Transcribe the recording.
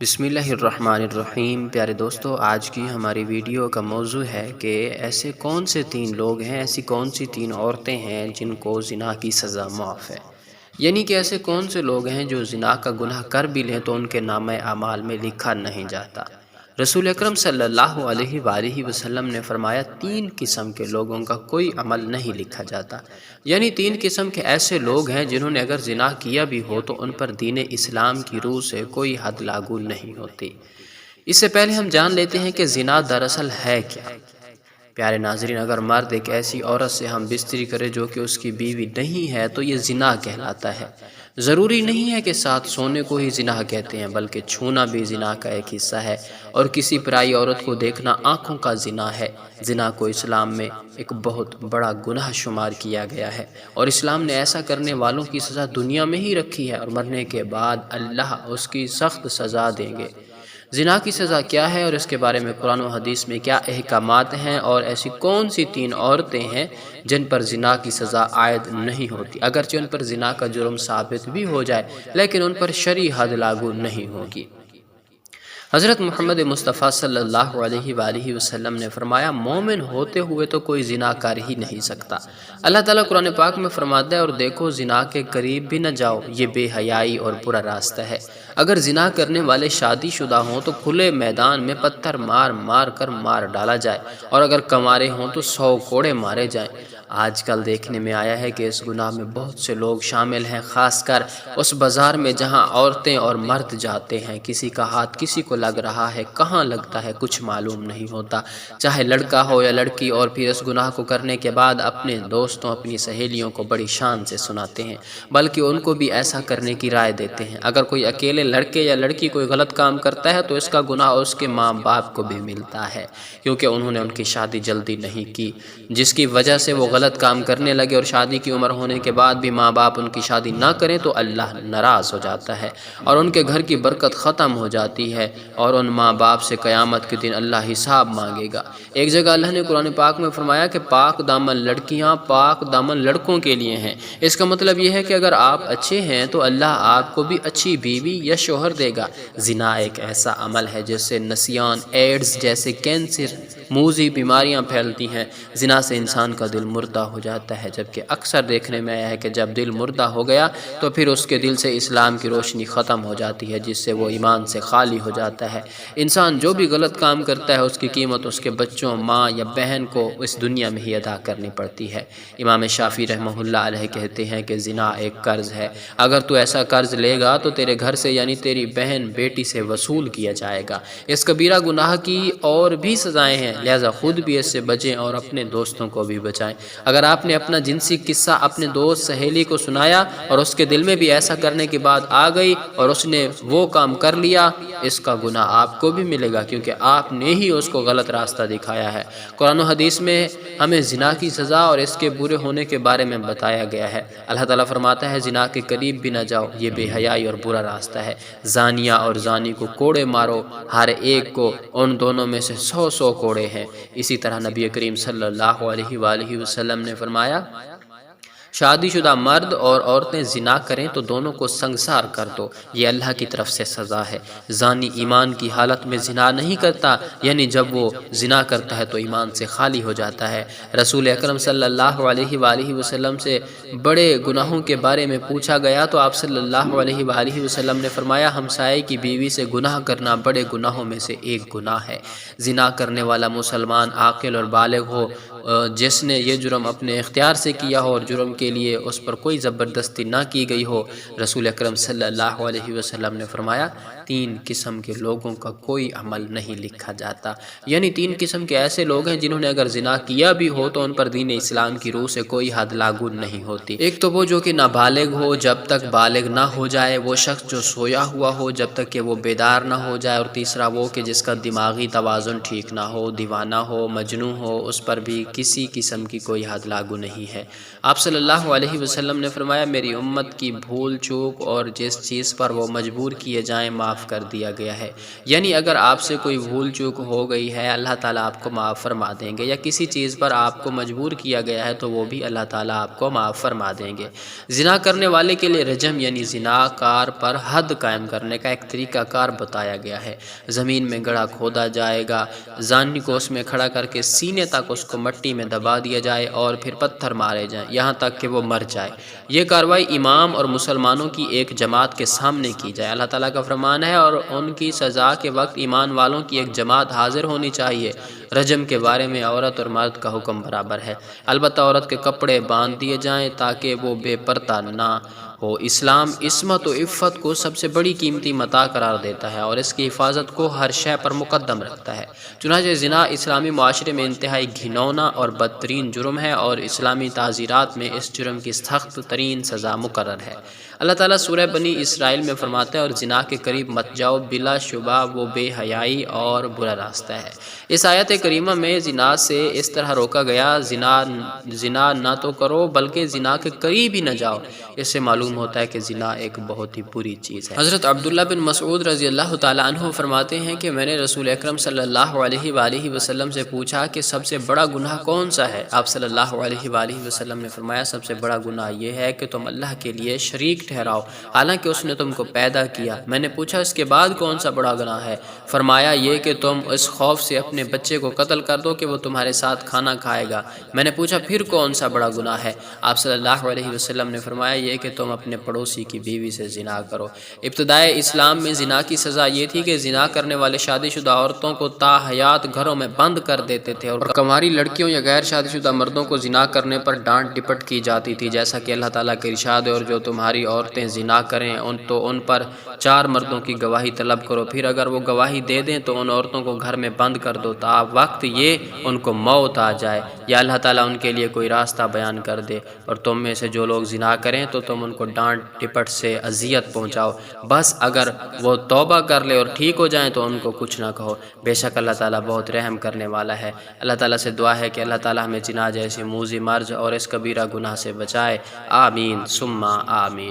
بسم اللہ الرحمن الرحیم۔ پیارے دوستو، آج کی ہماری ویڈیو کا موضوع ہے کہ ایسے کون سے تین لوگ ہیں، ایسی کون سی تین عورتیں ہیں جن کو زنا کی سزا معاف ہے، یعنی کہ ایسے کون سے لوگ ہیں جو زنا کا گناہ کر بھی لیں تو ان کے نامہ اعمال میں لکھا نہیں جاتا۔ رسول اکرم صلی اللہ علیہ وآلہ وسلم نے فرمایا، تین قسم کے لوگوں کا کوئی عمل نہیں لکھا جاتا، یعنی تین قسم کے ایسے لوگ ہیں جنہوں نے اگر زنا کیا بھی ہو تو ان پر دین اسلام کی روح سے کوئی حد لاگو نہیں ہوتی۔ اس سے پہلے ہم جان لیتے ہیں کہ زنا دراصل ہے کیا۔ پیارے ناظرین، اگر مرد ایک ایسی عورت سے ہم بستری کرے جو کہ اس کی بیوی نہیں ہے تو یہ زنا کہلاتا ہے۔ ضروری نہیں ہے کہ ساتھ سونے کو ہی زنا کہتے ہیں، بلکہ چھونا بھی زنا کا ایک حصہ ہے، اور کسی پرائی عورت کو دیکھنا آنکھوں کا زنا ہے۔ زنا کو اسلام میں ایک بہت بڑا گناہ شمار کیا گیا ہے، اور اسلام نے ایسا کرنے والوں کی سزا دنیا میں ہی رکھی ہے، اور مرنے کے بعد اللہ اس کی سخت سزا دیں گے۔ زنا کی سزا کیا ہے اور اس کے بارے میں قرآن و حدیث میں کیا احکامات ہیں، اور ایسی کون سی تین عورتیں ہیں جن پر زنا کی سزا عائد نہیں ہوتی، اگرچہ ان پر زنا کا جرم ثابت بھی ہو جائے لیکن ان پر شرعی حد لاگو نہیں ہوگی۔ حضرت محمد مصطفیٰ صلی اللہ علیہ وآلہ وسلم نے فرمایا، مومن ہوتے ہوئے تو کوئی زنا کر ہی نہیں سکتا۔ اللہ تعالیٰ قرآن پاک میں فرماتا ہے، اور دیکھو زنا کے قریب بھی نہ جاؤ، یہ بے حیائی اور برا راستہ ہے۔ اگر زنا کرنے والے شادی شدہ ہوں تو کھلے میدان میں پتھر مار مار کر مار ڈالا جائے، اور اگر کنوارے ہوں تو 100 کوڑے مارے جائیں۔ آج کل دیکھنے میں آیا ہے کہ اس گناہ میں بہت سے لوگ شامل ہیں، خاص کر اس بازار میں جہاں عورتیں اور مرد جاتے ہیں۔ کسی کا ہاتھ کسی کو لگ رہا ہے، کہاں لگتا ہے کچھ معلوم نہیں ہوتا، چاہے لڑکا ہو یا لڑکی، اور پھر اس گناہ کو کرنے کے بعد اپنے دوستوں اپنی سہیلیوں کو بڑی شان سے سناتے ہیں، بلکہ ان کو بھی ایسا کرنے کی رائے دیتے ہیں۔ اگر کوئی اکیلے لڑکے یا لڑکی کوئی غلط کام کرتا ہے تو اس کا گناہ اس کے ماں باپ کو بھی ملتا ہے، کیونکہ انہوں نے ان کی شادی جلدی نہیں کی، جس کی وجہ سے وہ غلط کام کرنے لگے، اور شادی کی عمر ہونے کے بعد بھی ماں باپ ان کی شادی نہ کریں تو اللہ ناراض ہو جاتا ہے، اور ان کے گھر کی برکت ختم ہو جاتی ہے، اور ان ماں باپ سے قیامت کے دن اللہ حساب مانگے گا۔ ایک جگہ اللہ نے قرآن پاک میں فرمایا کہ پاک دامن لڑکیاں پاک دامن لڑکوں کے لیے ہیں۔ اس کا مطلب یہ ہے کہ اگر آپ اچھے ہیں تو اللہ آپ کو بھی اچھی بیوی یا شوہر دے گا۔ زنا ایک ایسا عمل ہے جس سے نسیان، ایڈز جیسے کینسر، موذی بیماریاں پھیلتی ہیں۔ زنا سے انسان کا دل مردہ ہو جاتا ہے، جبکہ اکثر دیکھنے میں آیا ہے کہ جب دل مردہ ہو گیا تو پھر اس کے دل سے اسلام کی روشنی ختم ہو جاتی ہے، جس سے وہ ایمان سے خالی ہو جاتا ہے۔ انسان جو بھی غلط کام کرتا ہے اس کی قیمت اس کے بچوں، ماں یا بہن کو اس دنیا میں ہی ادا کرنی پڑتی ہے۔ امام شافعی رحمہ اللہ علیہ کہتے ہیں کہ زنا ایک قرض ہے، اگر تو ایسا قرض لے گا تو تیرے گھر سے یعنی تیری بہن بیٹی سے وصول کیا جائے گا۔ اس کبیرہ گناہ کی اور بھی سزائیں ہیں، لہذا خود بھی اس سے بچیں اور اپنے دوستوں کو بھی بچائیں۔ اگر آپ نے اپنا جنسی قصہ اپنے دوست سہیلی کو سنایا اور اس کے دل میں بھی ایسا کرنے کی بات آ گئی اور اس نے وہ کام کر لیا، اس کا گناہ آپ کو بھی ملے گا، کیونکہ آپ نے ہی اس کو غلط راستہ دکھایا ہے۔ قرآن و حدیث میں ہمیں زنا کی سزا اور اس کے برے ہونے کے بارے میں بتایا گیا ہے۔ اللہ تعالیٰ فرماتا ہے، زنا کے قریب بھی نہ جاؤ، یہ بے حیائی اور برا راستہ ہے۔ زانیہ اور زانی کو کوڑے مارو، ہر ایک کو ان دونوں میں سے 100 کوڑے ہیں۔ اسی طرح نبی کریم صلی اللہ علیہ وآلہ وسلم نے فرمایا، شادی شدہ مرد اور عورتیں زنا کریں تو دونوں کو سنگسار کر دو، یہ اللہ کی طرف سے سزا ہے۔ زانی ایمان کی حالت میں زنا نہیں کرتا، یعنی جب وہ زنا کرتا ہے تو ایمان سے خالی ہو جاتا ہے۔ رسول اکرم صلی اللہ علیہ وآلہ وسلم سے بڑے گناہوں کے بارے میں پوچھا گیا تو آپ صلی اللہ علیہ وآلہ وسلم نے فرمایا، ہمسائے کی بیوی سے گناہ کرنا بڑے گناہوں میں سے ایک گناہ ہے۔ زنا کرنے والا مسلمان عاقل اور بالغ ہو، جس نے یہ جرم اپنے اختیار سے کیا ہو اور جرم کے لیے اس پر کوئی زبردستی نہ کی گئی ہو۔ رسول اکرم صلی اللہ علیہ وسلم نے فرمایا، تین قسم کے لوگوں کا کوئی عمل نہیں لکھا جاتا، یعنی تین قسم کے ایسے لوگ ہیں جنہوں نے اگر زنا کیا بھی ہو تو ان پر دین اسلام کی روح سے کوئی حد لاگو نہیں ہوتی۔ ایک تو وہ جو کہ نابالغ ہو جب تک بالغ نہ ہو جائے، وہ شخص جو سویا ہوا ہو جب تک کہ وہ بیدار نہ ہو جائے، اور تیسرا وہ کہ جس کا دماغی توازن ٹھیک نہ ہو، دیوانہ ہو، مجنون ہو، اس پر بھی کسی قسم کی کوئی حد لاگو نہیں ہے۔ آپ صلی اللہ اللہ علیہ وسلم نے فرمایا میری امت کی بھول چوک اور جس چیز پر وہ مجبور کیے جائیں معاف کر دیا گیا ہے۔ یعنی اگر آپ سے کوئی بھول چوک ہو گئی ہے اللہ تعالیٰ آپ کو معاف فرما دیں گے، یا کسی چیز پر آپ کو مجبور کیا گیا ہے تو وہ بھی اللہ تعالیٰ آپ کو معاف فرما دیں گے۔ زنا کرنے والے کے لیے رجم یعنی زنا کار پر حد قائم کرنے کا ایک طریقہ کار بتایا گیا ہے۔ زمین میں گڑھا کھودا جائے گا، زانی کو اس میں کھڑا کر کے سینے تک اس کو مٹی میں دبا دیا جائے اور پھر پتھر مارے جائیں یہاں تک کہ وہ مر جائے۔ یہ کارروائی امام اور مسلمانوں کی ایک جماعت کے سامنے کی جائے۔ اللہ تعالیٰ کا فرمان ہے اور ان کی سزا کے وقت ایمان والوں کی ایک جماعت حاضر ہونی چاہیے۔ رجم کے بارے میں عورت اور مرد کا حکم برابر ہے، البتہ عورت کے کپڑے باندھ دیے جائیں تاکہ وہ بے پردہ نہ ہو۔ اسلام عصمت و عفت کو سب سے بڑی قیمتی متاع قرار دیتا ہے اور اس کی حفاظت کو ہر شے پر مقدم رکھتا ہے۔ چنانچہ زنا اسلامی معاشرے میں انتہائی گھناؤنا اور بدترین جرم ہے اور اسلامی تعزیرات میں اس جرم کی سخت ترین سزا مقرر ہے۔ اللہ تعالیٰ سورہ بنی اسرائیل میں فرماتا ہے اور زنا کے قریب مت جاؤ، بلا شبہ وہ بے حیائی اور برا راستہ ہے۔ اس آیت کریمہ میں زنا سے اس طرح روکا گیا زنا نہ تو کرو بلکہ زنا کے قریب ہی نہ جاؤ۔ اس سے معلوم ہوتا ہے کہ زنا ایک بہت ہی بری چیز ہے۔ حضرت عبداللہ بن مسعود رضی اللہ تعالیٰ عنہ فرماتے ہیں کہ میں نے رسول اکرم صلی اللہ علیہ وآلہ وسلم سے پوچھا کہ سب سے بڑا گناہ کون سا ہے؟ آپ صلی اللہ علیہ وآلہ وسلم نے فرمایا سب سے بڑا گناہ یہ ہے کہ تم اللہ کے لیے شریک ٹھہراؤ حالانکہ اس نے تم کو پیدا کیا۔ میں نے پوچھا اس کے بعد کون سا بڑا گناہ ہے؟ فرمایا یہ کہ تم اس خوف سے اپنے بچے کو قتل کر دو کہ وہ تمہارے ساتھ کھانا کھائے گا۔ میں نے پوچھا پھر کون سا بڑا گناہ ہے؟ آپ صلی اللہ علیہ وسلم نے فرمایا یہ کہ تم اپنے پڑوسی کی بیوی سے زنا کرو۔ ابتدائے اسلام میں زنا کی سزا یہ تھی کہ زنا کرنے والے شادی شدہ عورتوں کو تا حیات گھروں میں بند کر دیتے تھے اور کنواری لڑکیوں یا غیر شادی شدہ مردوں کو زنا کرنے پر ڈانٹ ڈپٹ کی جاتی تھی، جیسا کہ اللہ تعالیٰ کا ارشاد ہے اور جو تمہاری عورتیں زنا کریں تو ان پر 4 مردوں کی گواہی طلب کرو، پھر اگر وہ گواہی دے دیں تو ان عورتوں کو گھر میں بند کر دو تا وقت یہ ان کو موت آ جائے یا اللہ تعالیٰ ان کے لیے کوئی راستہ بیان کر دے۔ اور تم میں سے جو لوگ زنا کریں تو تم ان کو ڈانٹ ڈپٹ سے اذیت پہنچاؤ، بس اگر وہ توبہ کر لے اور ٹھیک ہو جائیں تو ان کو کچھ نہ کہو، بے شک اللہ تعالیٰ بہت رحم کرنے والا ہے۔ اللہ تعالیٰ سے دعا ہے کہ اللہ تعالیٰ ہمیں زنا جیسے موذی مرض اور اس کبیرہ گناہ سے بچائے، آمین ثم آمین۔